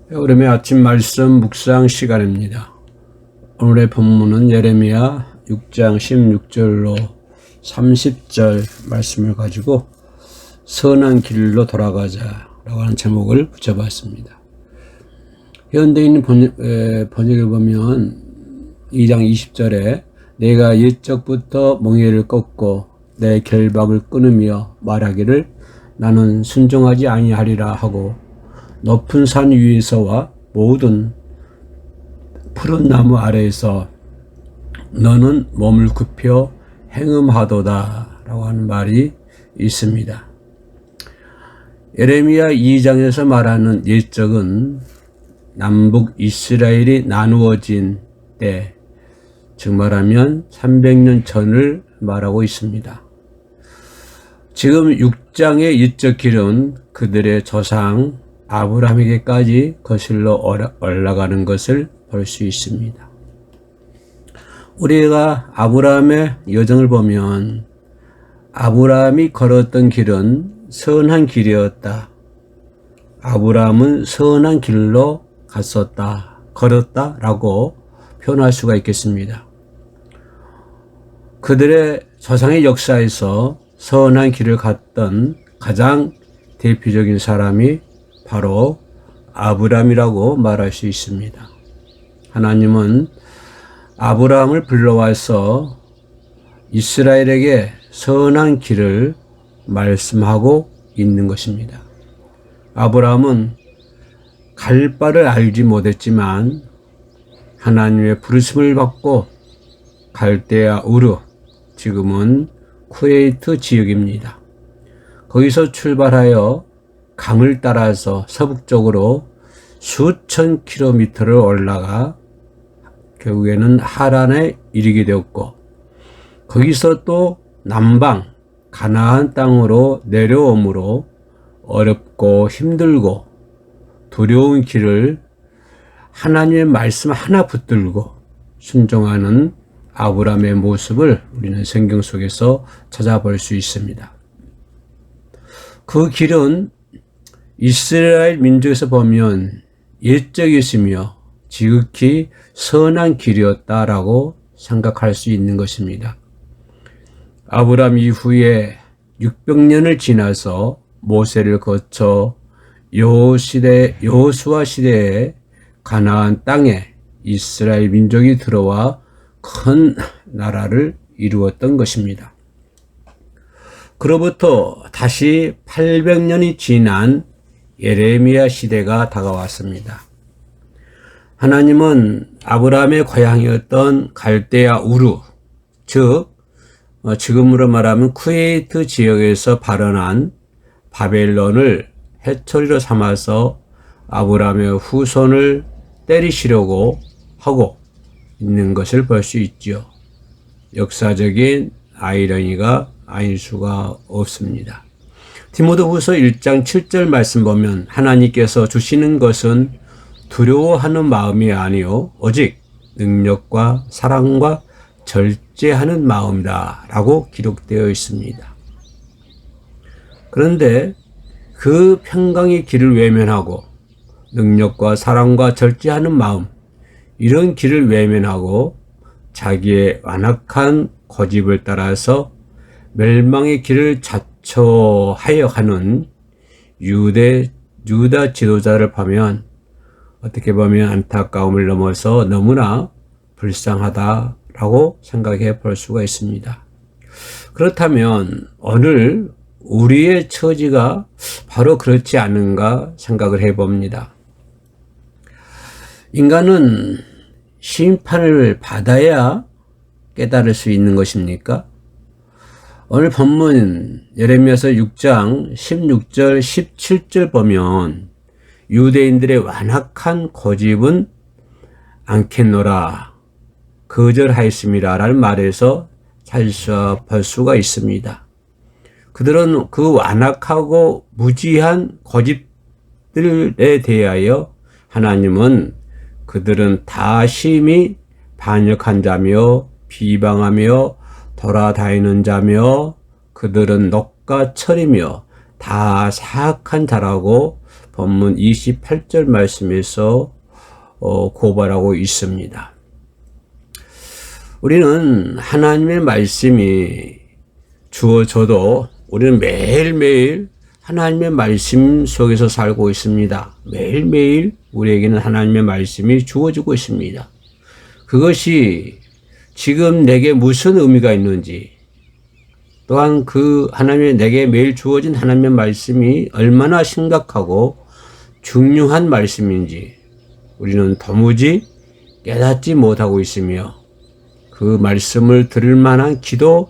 여름의 아침 말씀 묵상 시간입니다. 오늘의 본문은 예레미야 6장 16절로 30절 말씀을 가지고 선한 길로 돌아가자라고 하는 제목을 붙여봤습니다. 현대인 번역을 보면 2장 20절에 내가 옛적부터 멍에를 꺾고 내 결박을 끊으며 말하기를 나는 순종하지 아니하리라 하고 높은 산 위에서와 모든 푸른 나무 아래에서 너는 몸을 굽혀 행음하도다 라고 하는 말이 있습니다. 예레미야 2장에서 말하는 옛적은 남북 이스라엘이 나누어진 때, 즉 말하면 300년 전을 말하고 있습니다. 지금 6장의 옛적 길은 그들의 조상 아브라함에게까지 거슬러 올라가는 것을 볼 수 있습니다. 우리가 아브라함의 여정을 보면 아브라함이 걸었던 길은 선한 길이었다. 아브라함은 선한 길로 걸었다라고 표현할 수가 있겠습니다. 그들의 조상의 역사에서 선한 길을 갔던 가장 대표적인 사람이 바로 아브라함이라고 말할 수 있습니다. 하나님은 아브라함을 불러와서 이스라엘에게 선한 길을 말씀하고 있는 것입니다. 아브라함은 갈 바를 알지 못했지만 하나님의 부르심을 받고 갈대아 우르, 지금은 쿠웨이트 지역입니다. 거기서 출발하여 강을 따라서 서북쪽으로 수천 킬로미터를 올라가 결국에는 하란에 이르게 되었고, 거기서 또 남방 가나안 땅으로 내려오므로 어렵고 힘들고 두려운 길을 하나님의 말씀 하나 붙들고 순종하는 아브라함의 모습을 우리는 성경 속에서 찾아볼 수 있습니다. 그 길은 이스라엘 민족에서 보면 옛적이었으며 지극히 선한 길이었다라고 생각할 수 있는 것입니다. 아브라함 이후에 600년을 지나서 모세를 거쳐 여호수아 시대에 가나안 땅에 이스라엘 민족이 들어와 큰 나라를 이루었던 것입니다. 그로부터 다시 800년이 지난 예레미야 시대가 다가왔습니다. 하나님은 아브라함의 고향이었던 갈대아 우르, 즉 지금으로 말하면 쿠웨이트 지역에서 발원한 바벨론을 해초리로 삼아서 아브라함의 후손을 때리시려고 하고 있는 것을 볼 수 있죠. 역사적인 아이러니가 아닐 수가 없습니다. 디모데후서 1장 7절 말씀 보면 하나님께서 주시는 것은 두려워하는 마음이 아니요 오직 능력과 사랑과 절제하는 마음이다 라고 기록되어 있습니다. 그런데 그 평강의 길을 외면하고 능력과 사랑과 절제하는 마음, 이런 길을 외면하고 자기의 완악한 고집을 따라서 멸망의 길을 자초하여 하는 유다 지도자를 보면 어떻게 보면 안타까움을 넘어서 너무나 불쌍하다라고 생각해 볼 수가 있습니다. 그렇다면 오늘 우리의 처지가 바로 그렇지 않은가 생각을 해봅니다. 인간은 심판을 받아야 깨달을 수 있는 것입니까? 오늘 본문 예레미야서 6장 16절 17절 보면 유대인들의 완악한 고집은 않겠노라 거절하였습니다 라는 말에서 찾을 수가 있습니다. 그들은 그 완악하고 무지한 고집들에 대하여 하나님은 그들은 다 심히 반역한 자며 비방하며 돌아다니는 자며 그들은 녹과 철이며 다 사악한 자라고 본문 28절 말씀에서 고발하고 있습니다. 우리는 하나님의 말씀이 주어져도 우리는 매일매일 하나님의 말씀 속에서 살고 있습니다. 매일매일 우리에게는 하나님의 말씀이 주어지고 있습니다. 그것이 지금 내게 무슨 의미가 있는지, 또한 그 하나님의 내게 매일 주어진 하나님의 말씀이 얼마나 심각하고 중요한 말씀인지 우리는 도무지 깨닫지 못하고 있으며, 그 말씀을 들을 만한 기도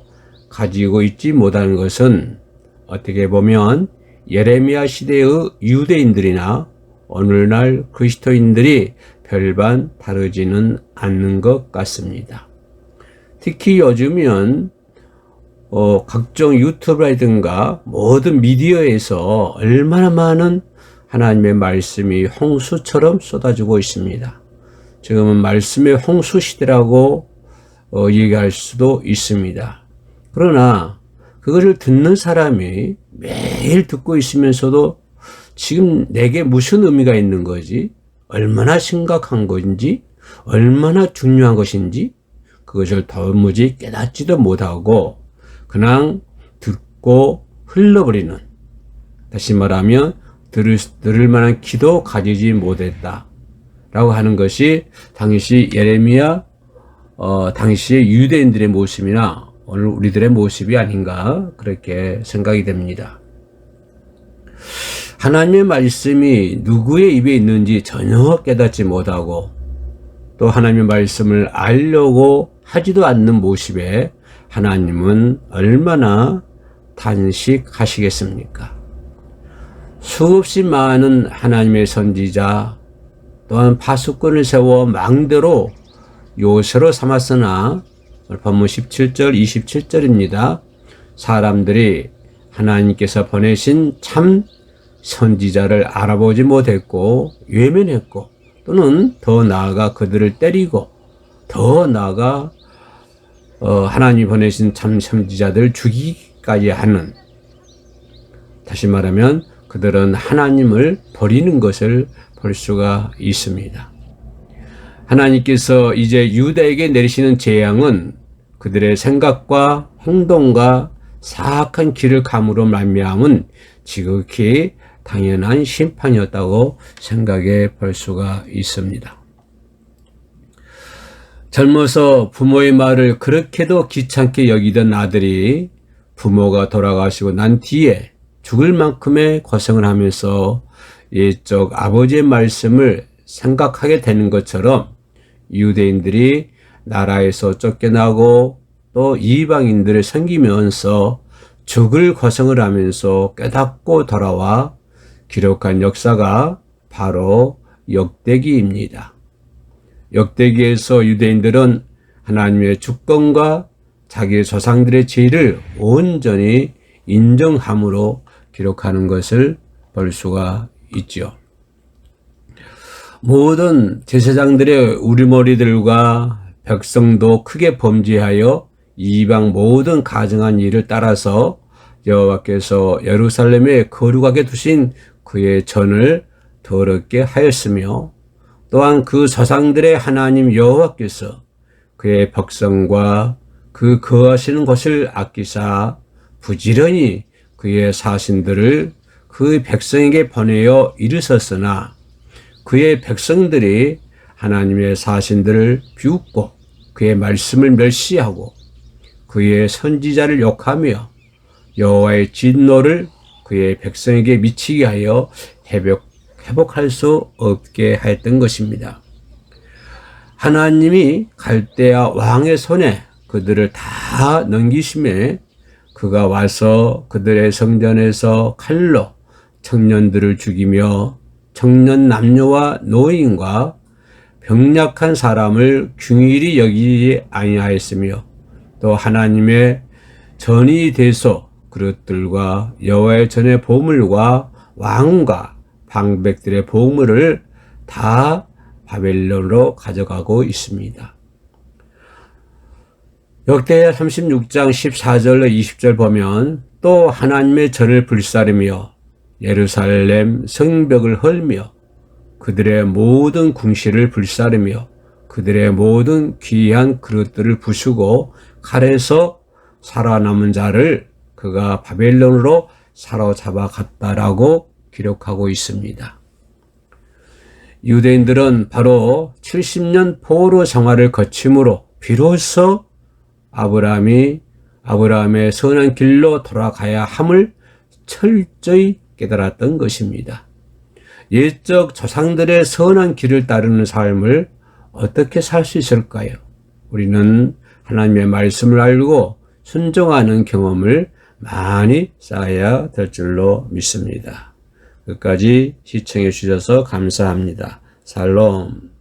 가지고 있지 못하는 것은 어떻게 보면 예레미야 시대의 유대인들이나 오늘날 그리스도인들이 별반 다르지는 않는 것 같습니다. 특히 요즘은 각종 유튜브라든가 모든 미디어에서 얼마나 많은 하나님의 말씀이 홍수처럼 쏟아지고 있습니다. 지금은 말씀의 홍수 시대라고 얘기할 수도 있습니다. 그러나 그것을 듣는 사람이 매일 듣고 있으면서도 지금 내게 무슨 의미가 있는 거지? 얼마나 심각한 것인지? 얼마나 중요한 것인지? 그것을 도무지 깨닫지도 못하고 그냥 듣고 흘러버리는, 다시 말하면 들을 만한 기도 가지지 못했다 라고 하는 것이 당시 예레미야 당시의 유대인들의 모습이나 오늘 우리들의 모습이 아닌가 그렇게 생각이 됩니다. 하나님의 말씀이 누구의 입에 있는지 전혀 깨닫지 못하고 또 하나님의 말씀을 알려고 하지도 않는 모습에 하나님은 얼마나 탄식하시겠습니까? 수없이 많은 하나님의 선지자 또한 파수꾼을 세워 망대로 요새로 삼았으나 본문 17절 27절입니다. 사람들이 하나님께서 보내신 참 선지자를 알아보지 못했고 외면했고 또는 더 나아가 그들을 때리고 더 나아가 하나님이 보내신 참 선지자들을 죽이기까지 하는, 다시 말하면 그들은 하나님을 버리는 것을 볼 수가 있습니다. 하나님께서 이제 유다에게 내리시는 재앙은 그들의 생각과 행동과 사악한 길을 감으로 말미암은 지극히 당연한 심판이었다고 생각해 볼 수가 있습니다. 젊어서 부모의 말을 그렇게도 귀찮게 여기던 아들이 부모가 돌아가시고 난 뒤에 죽을 만큼의 고생을 하면서 옛적 아버지의 말씀을 생각하게 되는 것처럼 유대인들이 나라에서 쫓겨나고 또 이방인들을 섬기면서 죽을 고생을 하면서 깨닫고 돌아와 기록한 역사가 바로 역대기입니다. 역대기에서 유대인들은 하나님의 주권과 자기의 조상들의 죄를 온전히 인정함으로 기록하는 것을 볼 수가 있죠. 모든 제사장들의 우리머리들과 백성도 크게 범죄하여 이방 모든 가증한 일을 따라서 여호와께서 예루살렘에 거룩하게 두신 그의 전을 더럽게 하였으며 또한 그 조상들의 하나님 여호와께서 그의 백성과 그 거하시는 곳을 아끼사 부지런히 그의 사신들을 그 백성에게 보내어 이르셨으나 그의 백성들이 하나님의 사신들을 비웃고 그의 말씀을 멸시하고 그의 선지자를 욕하며 여호와의 진노를 그의 백성에게 미치게 하여 회복할 수 없게 하였던 것입니다. 하나님이 갈대아 왕의 손에 그들을 다 넘기심에 그가 와서 그들의 성전에서 칼로 청년들을 죽이며 청년 남녀와 노인과 병약한 사람을 긍휼히 여기지 아니하였으며 또 하나님의 전이 되소 그릇들과 여호와의 전의 보물과 왕과 방백들의 보물을 다 바벨론으로 가져가고 있습니다. 역대하 36장 14절로 20절 보면 또 하나님의 전을 불사르며 예루살렘 성벽을 헐며 그들의 모든 궁실을 불사르며 그들의 모든 귀한 그릇들을 부수고 칼에서 살아남은 자를 그가 바벨론으로 사로잡아 갔다라고 기록하고 있습니다. 유대인들은 바로 70년 포로 생활을 거침으로 비로소 아브라함의 선한 길로 돌아가야 함을 철저히 깨달았던 것입니다. 옛적 조상들의 선한 길을 따르는 삶을 어떻게 살 수 있을까요? 우리는 하나님의 말씀을 알고 순종하는 경험을 많이 쌓아야 될 줄로 믿습니다. 끝까지 시청해 주셔서 감사합니다. 살롬.